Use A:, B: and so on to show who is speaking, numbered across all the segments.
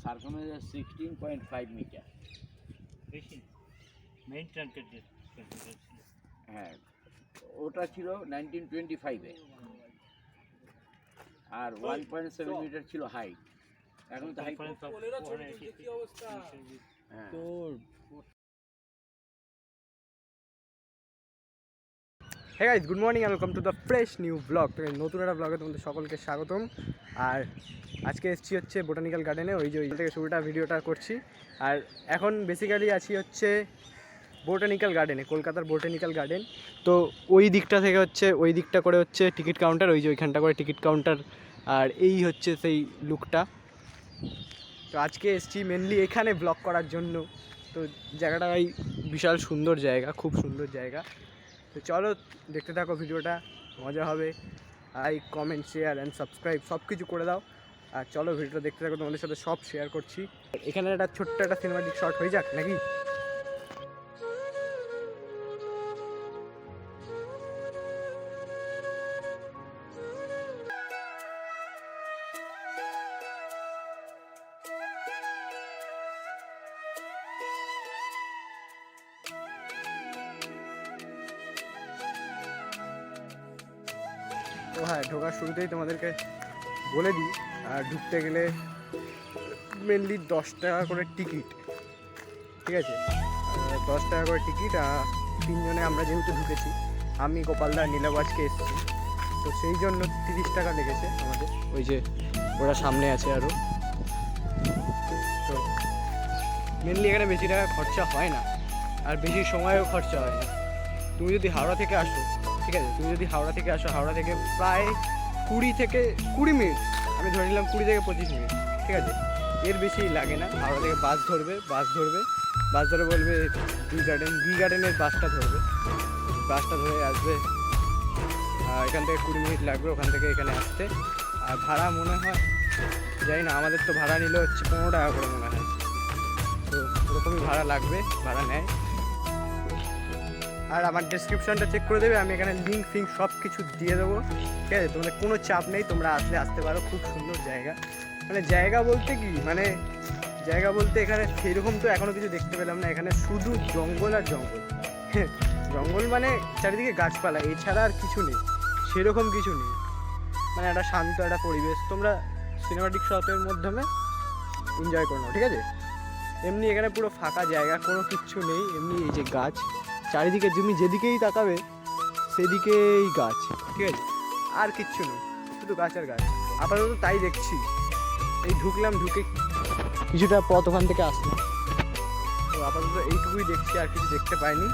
A: Circumference 16.5 metre.
B: বেশি main ট্রাঙ্কের যে
A: হ্যাঁ, ওটা ছিল 1925-এ, আর 1.7 মিটার ছিল হাইট। এখন তো height
C: hey guys, good morning, welcome to the fresh new blog. তো নতুন একটা ব্লগে তোমাদের সকলকে স্বাগতম। আর আজকে এসেছি হচ্ছে বোটানিক্যাল গার্ডেনে, ওই থেকে শুরুটা ভিডিওটা করছি। আর এখন বেসিক্যালি আছি হচ্ছে বোটানিক্যাল গার্ডেনে, কলকাতার বোটানিক্যাল গার্ডেন। তো ওই দিকটা থেকে হচ্ছে ওই দিকটা করে হচ্ছে টিকিট কাউন্টার, ওইখানটা করে টিকিট কাউন্টার। আর এই হচ্ছে সেই লুকটা। তো আজকে এসেছি মেনলি এখানে ব্লগ করার জন্য। তো জায়গাটা বিশাল সুন্দর জায়গা, খুব সুন্দর জায়গা। তো চলো দেখতে থাকো, ভিডিওটা মজা হবে। Like, comment, share and subscribe সব কিছু করে দাও। আর চলো ভিডিওটা দেখতে থাকো, তোমাদের সাথে সব শেয়ার করছি। এখানে একটা ছোট্ট একটা সিনেমাটিক শট হয়ে যাক নাকি। তো হ্যাঁ, ঢোকার শুরুতেই তোমাদেরকে বলে দিই, আর ঢুকতে গেলে মেনলি 10 টাকা করে টিকিট, ঠিক আছে? 10 টাকা করে টিকিট। তিনজনে আমরা যেহেতু ঢুকেছি, আমি, গোপালদা, নীলাভ আজকে এসেছি, তো সেই জন্য 30 টাকা লেগেছে আমাদের। ওই যে ওরা সামনে আছে আরও। তো মেনলি এখানে বেশি টাকা খরচা হয় না, আর বেশি সময়ও খরচা হয় না। তুমি যদি হাওড়া থেকে আসো, ঠিক আছে, হাওড়া থেকে প্রায় 20 মিনিট, আমি ধরে নিলাম 20 থেকে 25 মিনিট, ঠিক আছে? এর বেশি লাগে না। হাওড়া থেকে বাস ধরে বলবে বি গার্ডেনের বাসটা ধরে আসবে। এখান থেকে 20 মিনিট লাগবে ওখান থেকে এখানে আসতে। আর ভাড়া মনে হয়, জানি না, আমাদের তো ভাড়া নিল হচ্ছে 15 টাকা করে মনে হয়। তো ওরকমই ভাড়া লাগবে, ভাড়া নেয়। আর আমার ডেসক্রিপশনটা চেক করে দেবে, আমি এখানে লিঙ্ক ফিঙ্ক সব কিছু দিয়ে দেবো, ঠিক আছে? তোমাদের কোনো চাপ নেই, তোমরা আসতে পারো। খুব সুন্দর জায়গা। জায়গা বলতে এখানে সেরকম তো এখনও কিছু দেখতে পেলাম না। এখানে শুধু জঙ্গল আর জঙ্গল। জঙ্গল মানে চারিদিকে গাছপালা, এছাড়া আর কিছু নেই, সেরকম কিছু নেই। একটা শান্ত একটা পরিবেশ, তোমরা সিনেমাটিক শটের মাধ্যমে এনজয় করে নাও, ঠিক আছে? এমনি এখানে পুরো ফাঁকা জায়গা, কোনো কিচ্ছু নেই। এমনি এই যে গাছ চারিদিকে, তুমি যেদিকেই তাকাবে সেদিকেই গাছ, ঠিক আছে? আর কিচ্ছু নেই, শুধু গাছ আর গাছ। আপাতত তাই দেখছি। এই ঢুকে কিছুটা পথ ওখান থেকে আসলাম, তো আপাতত এইটুকুই দেখছি, আর কিছু দেখতে পাইনি।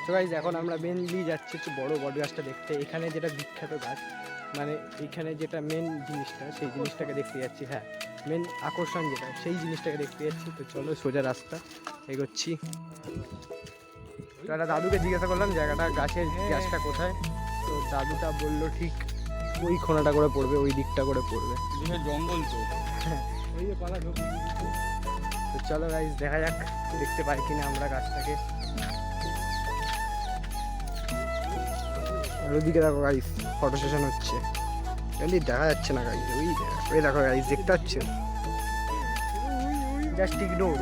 C: তো গাইজ এখন আমরা মেনলি যাচ্ছি একটু বড় বট গাছটা দেখতে। এখানে যেটা বিখ্যাত গাছ, মানে এখানে যেটা মেন জিনিসটা, সেই জিনিসটাকে দেখতে যাচ্ছি। হ্যাঁ, মেন আকর্ষণ যেটা, সেই জিনিসটাকে দেখতে যাচ্ছি। তো চলো সোজা রাস্তা এগোচ্ছি। তো একটা দাদুকে জিজ্ঞাসা করলাম জায়গাটা, গাছটা কোথায়। তো দাদুটা বললো ঠিক ওই কোণাটা করে পড়বে, ওই দিকটা করে পড়বে।
A: জঙ্গল তো।
C: হ্যাঁ, তো চলো গাইজ দেখা যাক দেখতে পাই কিনা আমরা গাছটাকে। আর ওদিকে দেখো গাইজ ফটো সেশন হচ্ছে, এমনি দেখা যাচ্ছে না গাইজ। ওই দেখো গাইজ, দেখতে পাচ্ছে, জাস্ট ইগনোর।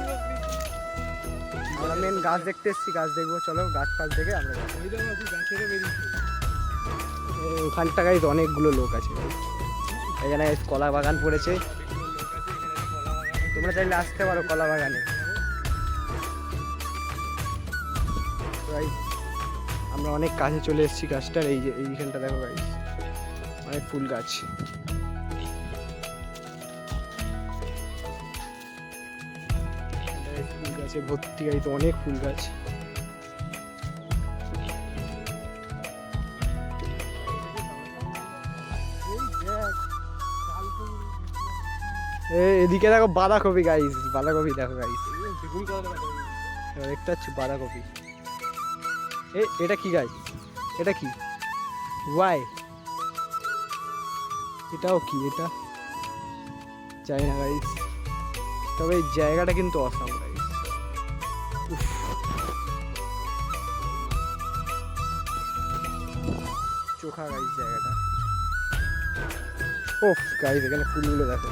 C: আমরা মেন গাছ দেখতে এসেছি, গাছ দেখবো। চলো গাছ ফাছ দেখে আমরা ওখানটা গাইজ অনেকগুলো লোক আছে। এখানে গাইজ কলা বাগান পড়েছে, তোমরা চাইলে আসতে পারো কলা বাগানে। আমরা অনেক কাছে চলে এসেছি গাছটার। এই যে এইখানটা দেখো গাইজ, অনেক ফুল গাছ। ফুল গাছে ভর্তি গাইজ, অনেক ফুল গাছ। এদিকে দেখো বাঁধাকপি গাইজ, বাঁধাকপি দেখো গাইজ, দেখতে পাচ্ছি বাঁধাকপি। এটা কি গাইজ, এটা কি ওয়াই, এটাও কি, এটা জানি না গাইজ, তবে এই জায়গাটা কিন্তু অসাম গাইজ। চোখা গাইজ জায়গাটা। ওফ গাইজ, এখানে ফুলগুলো দেখো।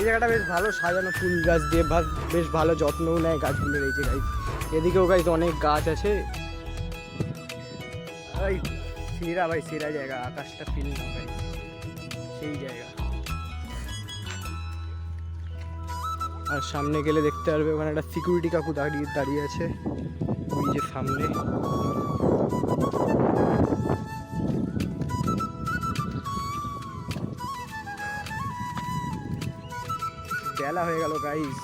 C: এই জায়গাটা বেশ ভালো সাজানো ফুল গাছ দিয়ে, বেশ ভালো যত্নও নেয় গাছগুলোর। এই যে গাইজ এদিকেও গাইজ অনেক গাছ আছে। ভাই সেরা, ভাই সেরা জায়গা, আকাশটা ফিল না ভাই, সেই জায়গা। আর সামনে গেলে দেখতে পারবে ওখানে একটা সিকিউরিটি কাকু দাঁড়িয়ে আছে, ওই যে সামনে। বেলা হয়ে গেল গাইস,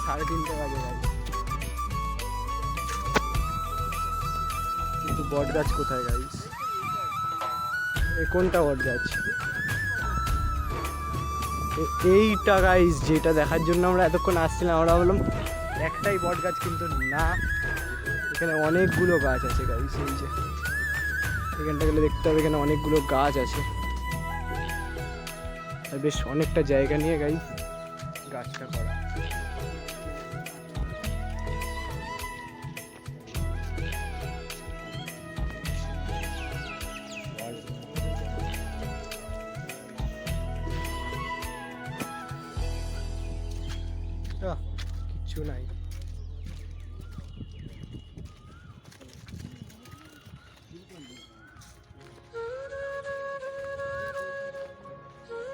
C: 3:30 বাজে গাইস। কিন্তু বট গাছ কোথায় গাইস? কোনটা বট গাছ? এইটা গাইস, যেটা দেখার জন্য আমরা এতক্ষণ আসছিলাম। আমরা বললাম একটাই বট গাছ, কিন্তু না, এখানে অনেকগুলো গাছ আছে গাইস। এই যে এখানটা গেলে দেখতে হবে, এখানে অনেকগুলো গাছ আছে। আর বেশ অনেকটা জায়গা নিয়ে গাইস গাছটা করা। কিচ্ছু নাই।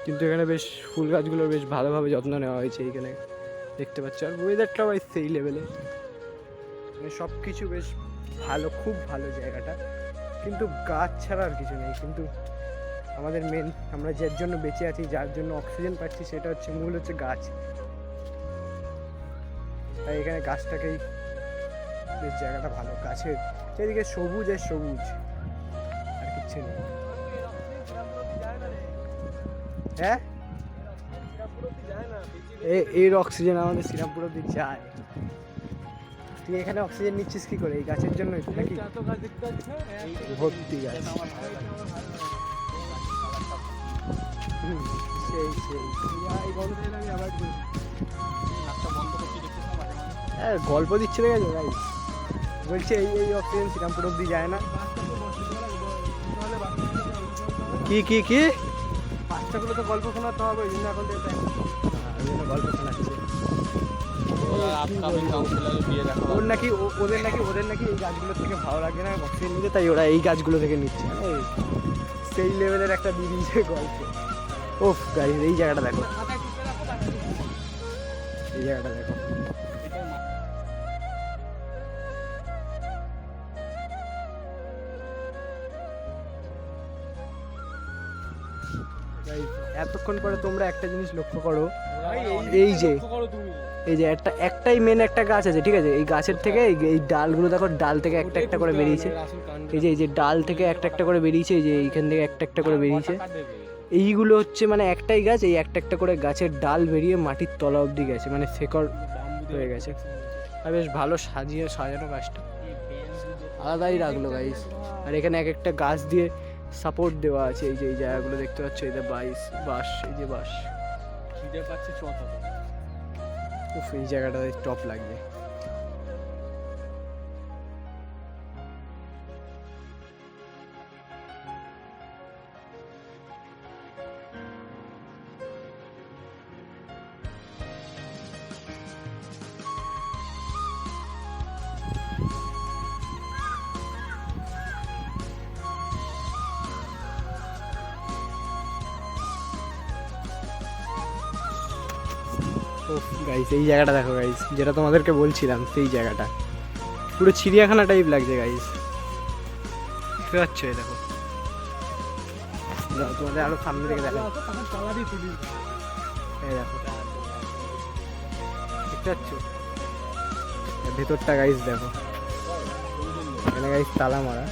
C: কিন্তু এখানে বেশ ফুল গাছগুলো বেশ ভালোভাবে যত্ন নেওয়া হয়েছে, এখানে দেখতে পাচ্ছ। আর ওয়েদারটা ভাই সেই লেভেলে, মানে সব কিছু বেশ ভালো, খুব ভালো জায়গাটা। কিন্তু গাছ ছাড়া আর কিছু নেই। কিন্তু আমাদের মেন, আমরা যার জন্য বেঁচে আছি, যার জন্য অক্সিজেন পাচ্ছি, সেটা হচ্ছে মূল হচ্ছে গাছ। তাই এখানে গাছটাকেই বেশ, জায়গাটা ভালো, গাছের চারিদিকে সবুজ আর সবুজ, আর কিচ্ছু নেই। হ্যাঁ, এর অক্সিজেন আমাদের শ্রীরামপুর অব্দি যায়। তুই এখানে অক্সিজেন নিচ্ছিস কি করে? এই গাছের জন্য নাকি? ভর্তি গাছ। সেই হ্যাঁ, গল্প দিচ্ছে দেখে ভাই, বলছে এই অক্সিজেন শ্রীরামপুর অব্দি যায় না। কি কি কি বাচ্চাগুলো তো গল্প শোনাতে হবে, ওই জন্য এখন গল্প শোনাচ্ছে। ওদের নাকি এই গাছগুলোর থেকে ভালো লাগে না অক্সিজেন নিতে, তাই ওরা এই গাছগুলো থেকে নিচ্ছে। সেই লেভেলের একটা বিরিজের গল্প। ওফ গাইস, এই জায়গাটা দেখো, এই জায়গাটা দেখো। Guys, এতক্ষণ পরে তোমরা একটা জিনিস লক্ষ্য করো, এই যে একটাই মেন একটা গাছ আছে, ঠিক আছে? এই গাছের থেকে এই ডালগুলো দেখো, ডাল থেকে একটা একটা করে বেরিয়েছে। এই যে ডাল থেকে একটা একটা করে বেরিয়েছে, এই যে এইখান থেকে একটা একটা করে বেরিয়েছে। এইগুলো হচ্ছে মানে একটাই গাছ, এই একটা একটা করে গাছের ডাল বেরিয়ে মাটির তলা অবধি গেছে, মানে শেকড় হয়ে গেছে। আর বেশ ভালো সাজানো গাছটা, আলাদাই লাগলো গাইস। আর এখানে এক একটা গাছ দিয়ে সাপোর্ট দেওয়া আছে, এই যে এই জায়গাগুলো দেখতে পাচ্ছ, এই যে বাঁশ, এই যে বাঁশ। উফ, এই জায়গাটা টপ লাগবে। গাইস, এই জায়গাটা দেখো গাইস, যেটা তোমাদেরকে বলছিলাম, সেই জায়গাটা পুরো চিড়িয়াখানা টাইপ লাগছে গাইস। বুঝতে পারছো? এই দেখো, তোমাদের আরো সামনে থেকে দেখো, এই দেখো, দেখতে পাচ্ছ ভেতরটা গাইস? দেখো এখানে গাইস তালা মারা।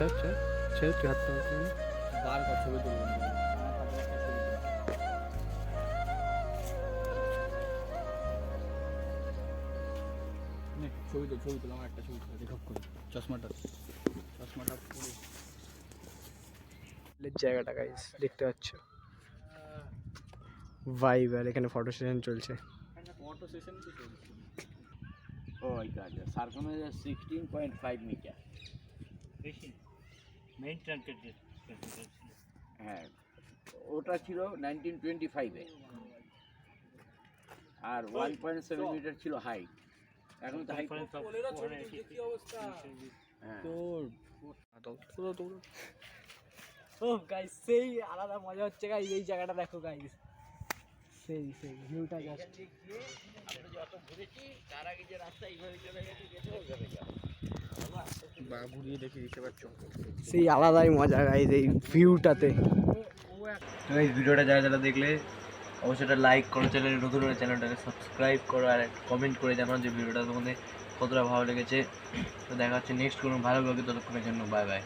C: আচ্ছা, তুই হাত বার কর, ছবি তুলবো। ছবি তুলো, আমার একটা ছবি তুলো, দেখো করে চশমাটা জায়গাটা গাইস দেখতে পাচ্ছ, ভাইব। আর এখানে ফটো সেশন চলছে।
A: ও আচ্ছা, সার্কামফারেন্স 16.5 মিটার।
B: মেইন ট্রাঙ্কের যে
A: হ্যাঁ, ওটা ছিল 1925-এ, আর 1.7 মিটার ছিল হাইট। এখন তো হাইট
C: গাইস, সেই আলাদা মজা হচ্ছে গাইস। এই জায়গাটা দেখো গাইস, সেই ভিউটা জাস্ট।
A: আমরা যত ঘুরেছি তার আগে যে রাস্তা এইভাবে চলে গেছে,
C: ঘুরিয়ে দেখে দিতে পারছো, সেই আলাদাই মজা গাইস এই ভিউটাতে।
D: তো এই ভিডিওটা যারা দেখলে অবশ্যই এটা লাইক করো, চ্যানেলে নতুন হলে চ্যানেলটাকে সাবস্ক্রাইব করো, আর কমেন্ট করে জানাও যে ভিডিওটা তোমাদের কতটা ভালো লেগেছে। তো দেখা হচ্ছে নেক্সট কোনো ভালো ব্লগে, ততক্ষণের জন্য বাই বাই।